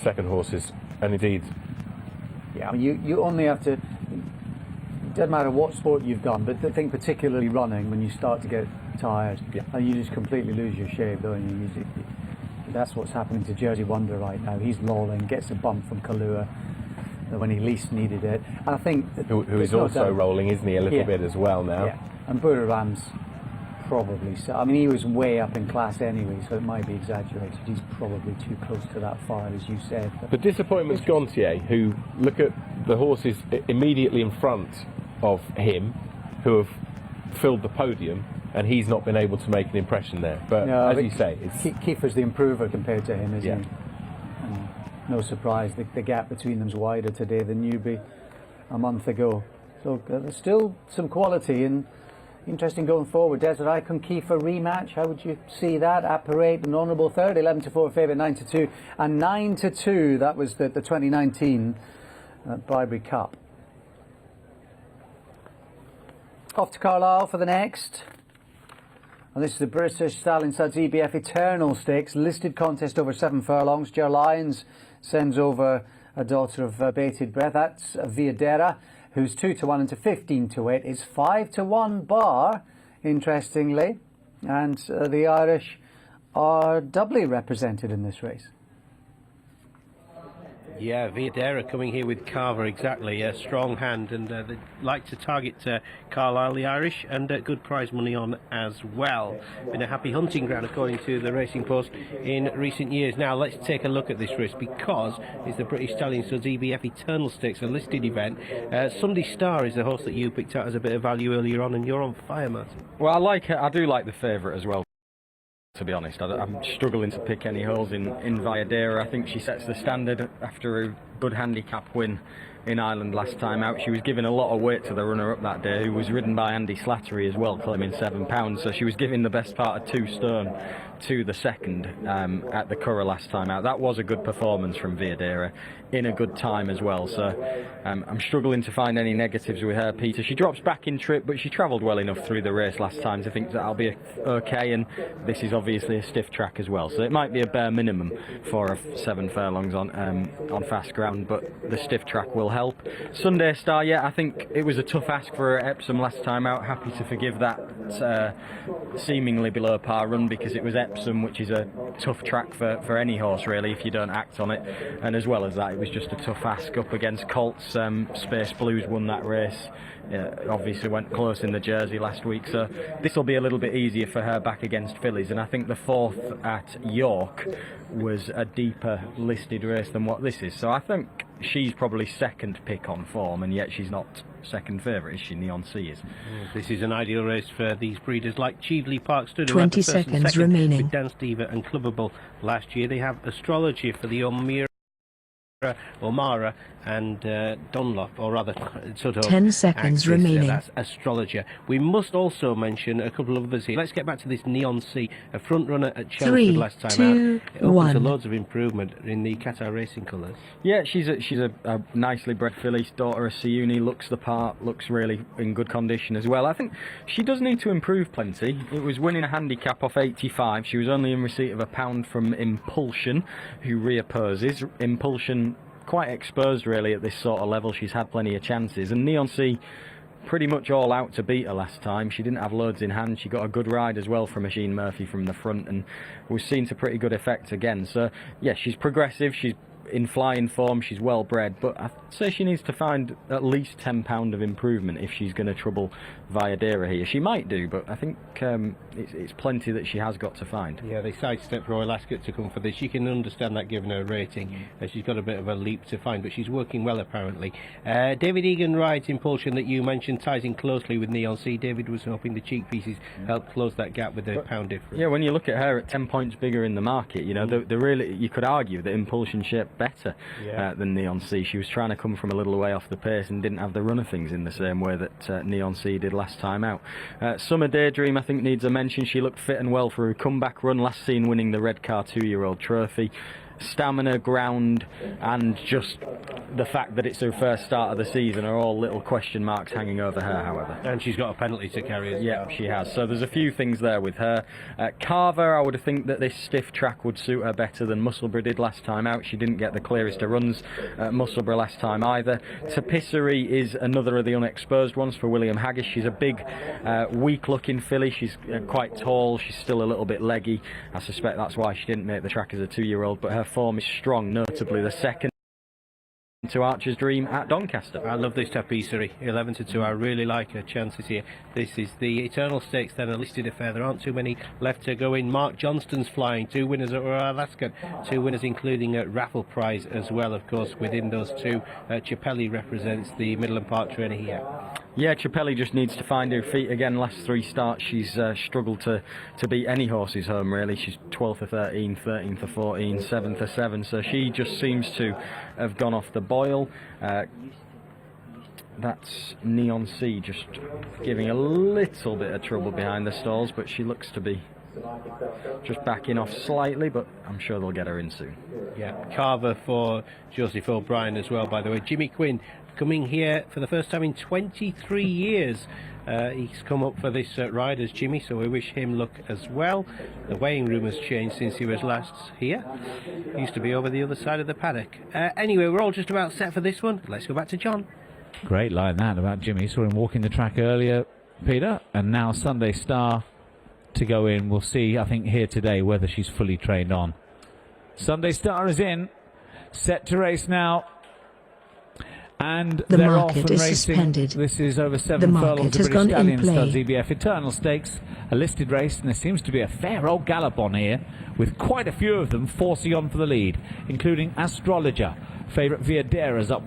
second horses, and indeed... Yeah, I mean, you only have to... It doesn't matter what sport you've done, but I think particularly running, when you start to get tired, and you just completely lose your shape, don't you? That's what's happening to Jersey Wonder right now. He's lolling, gets a bump from Kahlua when he least needed it. And I think... Who is also rolling, isn't he, a little bit as well now? Yeah, and Buriram's probably... So, I mean, he was way up in class anyway, so it might be exaggerated. He's probably too close to that fire, as you said. But disappointment's Gontier, who, look at the horses immediately in front of him, who have filled the podium, and he's not been able to make an impression there. But no, as you say, Kiefer's the improver compared to him, isn't he? And no surprise, the gap between them's wider today than Newby a month ago. So there's still some quality and interesting going forward. Desert Icon Kiefer rematch. How would you see that? At Parade, an honourable third, 11-4 favourite, 9-2, and 9-2. That was the 2019 Bribery Cup. Off to Carlisle for the next. And this is the British Stallion Studs EBF Eternal Stakes, listed contest over 7 furlongs. Ger Lyons sends over a daughter of bated breath. That's Viadera, who's 2-1 into 15-8. It's 5-1 bar, interestingly. And the Irish are doubly represented in this race. Yeah, Viadera coming here with Carver, exactly, a strong hand, and they like to target Carlisle, the Irish, and good prize money on as well. Been a happy hunting ground according to the Racing Post in recent years. Now let's take a look at this race, because it's the British Stallion Studs EBF Eternal Stakes, a listed event. Sunday Star is the horse that you picked out as a bit of value earlier on, and you're on fire, Martin. Well, I like it. I do like the favourite as well, to be honest. I'm struggling to pick any holes in Viadera. I think she sets the standard after a good handicap win in Ireland last time out. She was giving a lot of weight to the runner-up that day, who was ridden by Andy Slattery as well, claiming 7 pounds. So she was giving the best part of 2 stone to the second at the Curragh last time out. That was a good performance from Viadera in a good time as well. So I'm struggling to find any negatives with her, Peter. She drops back in trip, but she travelled well enough through the race last time to think that I'll be okay, and this is obviously a stiff track as well. So it might be a bare minimum for 7 furlongs on fast ground, but the stiff track will help. Sunday Star, yeah, I think it was a tough ask for her at Epsom last time out. Happy to forgive that seemingly below par run, because it was Epsom, which is a tough track for any horse really if you don't act on it. And as well as that, it was just a tough ask up against Colts. Space Blues won that race. Obviously went close in the Jersey last week, so this will be a little bit easier for her back against fillies. And I think the 4th at York was a deeper listed race than what this is, so I think she's probably second pick on form, and yet she's not second favourite, is she? Neon Sea is. This is an ideal race for these breeders like Cheveley Park stood 20 seconds remaining with Dan Stever and Clubbable last year. They have Astrology for the O'Mara and Dunlop, or rather sort of 10 seconds axis, remaining. That's Astrologer. We must also mention a couple of others here. Let's get back to this Neon Sea, a front runner at Chelmsford last time out. It opens to loads of improvement in the Qatar racing colours. Yeah, she's a nicely bred filly, daughter of Siuni, looks the part, looks really in good condition as well. I think she does need to improve plenty. It was winning a handicap off 85. She was only in receipt of £1 from Impulsion, who reopposes. Impulsion quite exposed really at this sort of level. She's had plenty of chances, and Neon Sea pretty much all out to beat her last time. She didn't have loads in hand. She got a good ride as well from Machine Murphy from the front, and was seen to pretty good effect again. So yeah, she's progressive, she's in flying form, she's well bred, but I'd say she needs to find at least £10 of improvement if she's going to trouble Viadera here. She might do, but I think it's plenty that she has got to find. Yeah, they sidestepped Royal Ascot to come for this. You can understand that given her rating. She's got a bit of a leap to find, but she's working well apparently. David Egan rides Impulsion that you mentioned, ties in closely with Neon Sea. David was hoping the cheek pieces helped close that gap with the pound difference. Yeah, when you look at her at 10 points bigger in the market, you know, the really, you could argue that Impulsion shaped better than Neon Sea. She was trying to come from a little way off the pace and didn't have the run of things in the same way that Neon Sea did last time out. Summer Daydream I think needs a mention. She looked fit and well for her comeback run, last seen winning the Red Car 2-year-old trophy. Stamina, ground, and just the fact that it's her first start of the season are all little question marks hanging over her, however. And she's got a penalty to carry as Yeah, well. she has. So there's a few things there with her. Carver, I would think that this stiff track would suit her better than Musselburgh did last time out. She didn't get the clearest of runs at Musselburgh last time either. Tapisserie is another of the unexposed ones for William Haggish. She's a big, weak-looking filly. She's quite tall. She's still a little bit leggy. I suspect that's why she didn't make the track as a 2-year-old, but her form is strong, notably the second to Archer's Dream at Doncaster. I love this tapisserie, 11 to 2. I really like her chances here. This is the Eternal Stakes, then a listed affair. There aren't too many left to go in. Mark Johnston's flying, 2 winners at Royal Ascot, 2 winners including a raffle prize as well, of course, within those 2. Chapelli represents the Midland Park trainer here. Yeah, Chapelli just needs to find her feet again. Last 3 starts she's struggled to beat any horses home, really. She's 12th of 13, 13th of 14, 7th of 7, so she just seems to have gone off the boil. That's Neon Sea just giving a little bit of trouble behind the stalls, but she looks to be just backing off slightly, but I'm sure they'll get her in soon. Yeah, Carver for Joseph O'Brien as well, by the way. Jimmy Quinn coming here for the first time in 23 years. He's come up for this ride as Jimmy, so we wish him luck as well. The weighing room has changed since he was last here. He used to be over the other side of the paddock. Anyway, we're all just about set for this one. Let's go back to John. Great line that about Jimmy. Saw him walking the track earlier, Peter, and now Sunday Star to go in. We'll see, I think, here today whether she's fully trained on. Sunday Star is in, set to race now. And the they're market off and is racing. suspended. This is over 7 The market furlongs has of gone British in Stallion play. Studs EBF Eternal Stakes, a listed race, and there seems to be a fair old gallop on here, with quite a few of them forcing on for the lead, including Astrologer. Favourite Viadera's up with